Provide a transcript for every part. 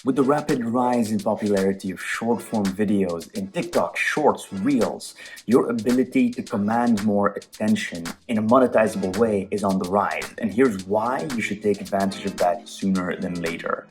With the rapid rise in popularity of short-form videos in TikTok, Shorts, Reels, your ability to command more attention in a monetizable way is on the rise. And here's why you should take advantage of that sooner than later.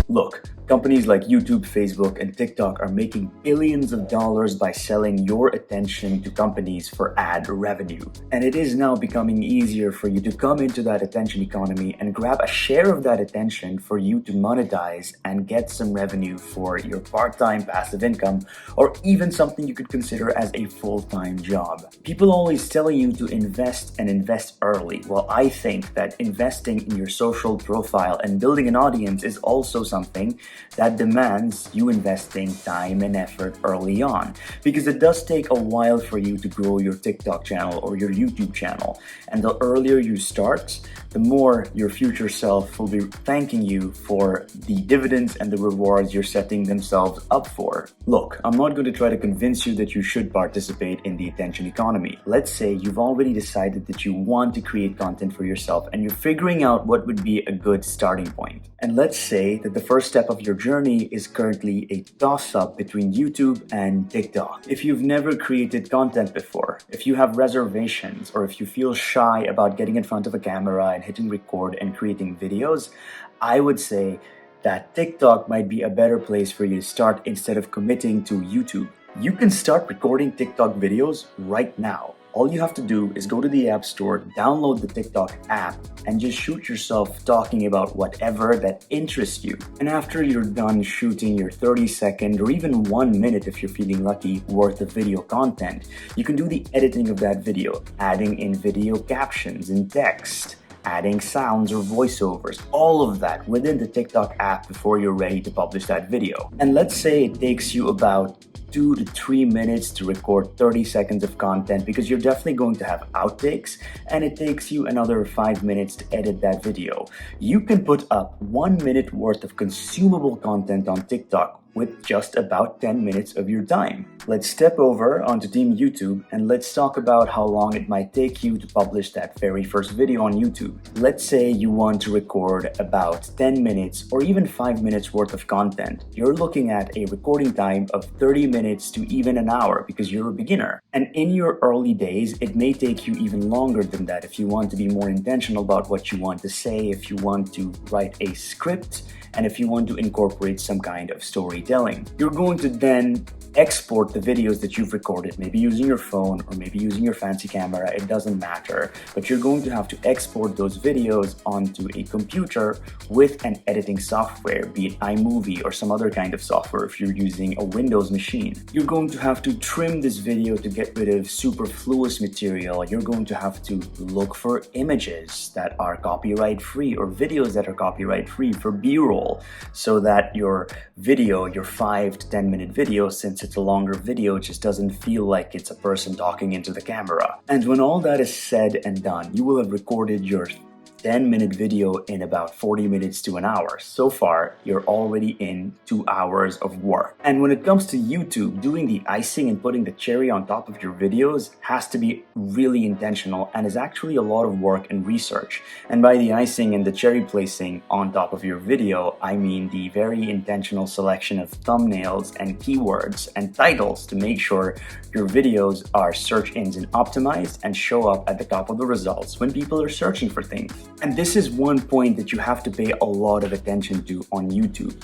Look, companies like YouTube, Facebook, and TikTok are making billions of dollars by selling your attention to companies for ad revenue. And it is now becoming easier for you to come into that attention economy and grab a share of that attention for you to monetize and get some revenue for your part-time passive income, or even something you could consider as a full-time job. People always tell you to invest and invest early. Well, I think that investing in your social profile and building an audience is also something that demands you investing time and effort early on, because it does take a while for you to grow your TikTok channel or your YouTube channel. And the earlier you start, the more your future self will be thanking you for the dividends and the rewards you're setting themselves up for. Look, I'm not going to try to convince you that you should participate in the attention economy. Let's say you've already decided that you want to create content for yourself and you're figuring out what would be a good starting point. And let's say that the first step of your journey is currently a toss-up between YouTube and TikTok. If you've never created content before, if you have reservations, or if you feel shy about getting in front of a camera and hitting record and creating videos, I would say that TikTok might be a better place for you to start instead of committing to YouTube. You can start recording TikTok videos right now. All you have to do is go to the App Store, download the TikTok app, and just shoot yourself talking about whatever that interests you. And after you're done shooting your 30-second or even 1 minute, if you're feeling lucky, worth of video content, you can do the editing of that video, adding in video captions and text, adding sounds or voiceovers, all of that within the TikTok app before you're ready to publish that video. And let's say it takes you about 2 to 3 minutes to record 30 seconds of content, because you're definitely going to have outtakes, and it takes you another 5 minutes to edit that video. You can put up 1 minute worth of consumable content on TikTok with just about 10 minutes of your time. Let's step over onto Team YouTube and let's talk about how long it might take you to publish that very first video on YouTube. Let's say you want to record about 10 minutes or even 5 minutes worth of content. You're looking at a recording time of 30 minutes to even an hour because you're a beginner. And in your early days, it may take you even longer than that if you want to be more intentional about what you want to say, if you want to write a script, and if you want to incorporate some kind of storytelling. You're going to then export the videos that you've recorded, maybe using your phone or maybe using your fancy camera, it doesn't matter, but you're going to have to export those videos onto a computer with an editing software, be it iMovie or some other kind of software if you're using a Windows machine. You're going to have to trim this video to get rid of superfluous material. You're going to have to look for images that are copyright free or videos that are copyright free for B-roll, so that your video, your 5 to 10 minute video, since it's a longer video, just doesn't feel like it's a person talking into the camera. And when all that is said and done, you will have recorded your 10-minute video in about 40 minutes to an hour. So far, you're already in 2 hours of work. And when it comes to YouTube, doing the icing and putting the cherry on top of your videos has to be really intentional and is actually a lot of work and research. And by the icing and the cherry placing on top of your video, I mean the very intentional selection of thumbnails and keywords and titles to make sure your videos are search engine optimized and show up at the top of the results when people are searching for things. And this is one point that you have to pay a lot of attention to on YouTube.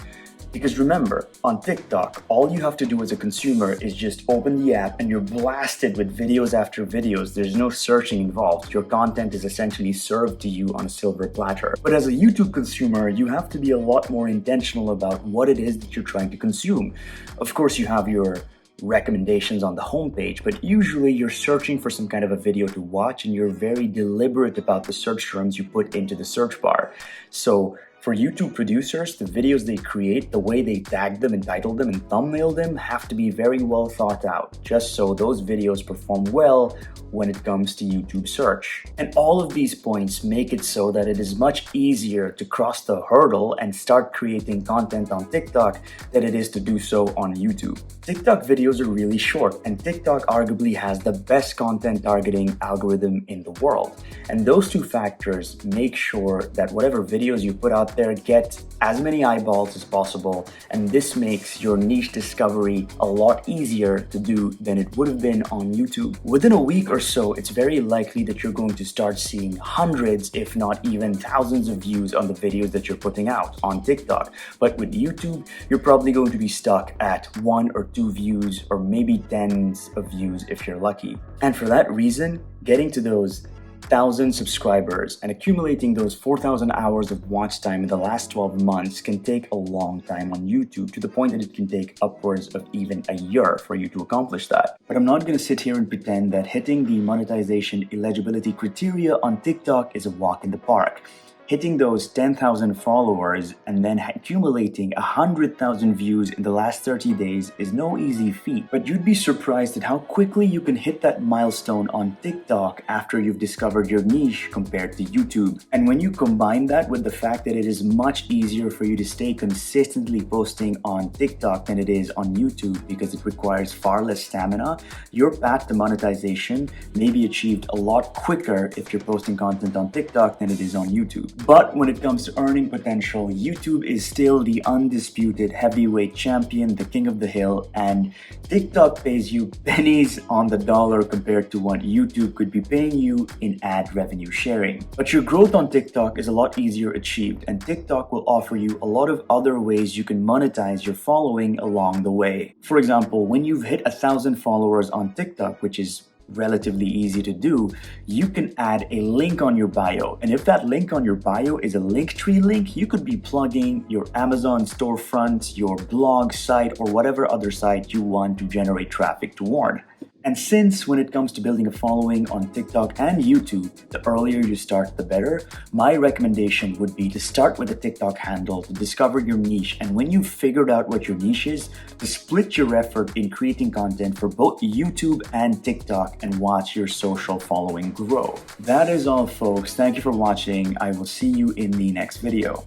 Because remember, on TikTok, all you have to do as a consumer is just open the app and you're blasted with videos after videos. There's no searching involved. Your content is essentially served to you on a silver platter. But as a YouTube consumer, you have to be a lot more intentional about what it is that you're trying to consume. Of course, you have your recommendations on the homepage, but usually you're searching for some kind of a video to watch and you're very deliberate about the search terms you put into the search bar. So For YouTube producers, the videos they create, the way they tag them and title them and thumbnail them have to be very well thought out, just so those videos perform well when it comes to YouTube search. And all of these points make it so that it is much easier to cross the hurdle and start creating content on TikTok than it is to do so on YouTube. TikTok videos are really short, and TikTok arguably has the best content targeting algorithm in the world. And those two factors make sure that whatever videos you put out there get as many eyeballs as possible, and this makes your niche discovery a lot easier to do than it would have been on YouTube. Within a week or so, it's very likely that you're going to start seeing hundreds, if not even thousands of views on the videos that you're putting out on TikTok. But with YouTube, you're probably going to be stuck at 1 or 2 views, or maybe tens of views if you're lucky. And for that reason, getting to those 1,000 subscribers and accumulating those 4,000 hours of watch time in the last 12 months can take a long time on YouTube, to the point that it can take upwards of even a year for you to accomplish that. But I'm not going to sit here and pretend that hitting the monetization eligibility criteria on TikTok is a walk in the park. Hitting those 10,000 followers and then accumulating 100,000 views in the last 30 days is no easy feat. But you'd be surprised at how quickly you can hit that milestone on TikTok after you've discovered your niche compared to YouTube. And when you combine that with the fact that it is much easier for you to stay consistently posting on TikTok than it is on YouTube because it requires far less stamina, your path to monetization may be achieved a lot quicker if you're posting content on TikTok than it is on YouTube. But when it comes to earning potential, YouTube is still the undisputed heavyweight champion, the king of the hill, and TikTok pays you pennies on the dollar compared to what YouTube could be paying you in ad revenue sharing. But your growth on TikTok is a lot easier achieved, and TikTok will offer you a lot of other ways you can monetize your following along the way. For example, when you've hit 1,000 followers on TikTok, which is relatively easy to do, you can add a link on your bio. And if that link on your bio is a Linktree link, you could be plugging your Amazon storefront, your blog site, or whatever other site you want to generate traffic toward. And since when it comes to building a following on TikTok and YouTube, the earlier you start, the better, my recommendation would be to start with a TikTok handle to discover your niche. And when you've figured out what your niche is, to split your effort in creating content for both YouTube and TikTok and watch your social following grow. That is all, folks. Thank you for watching. I will see you in the next video.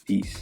Peace.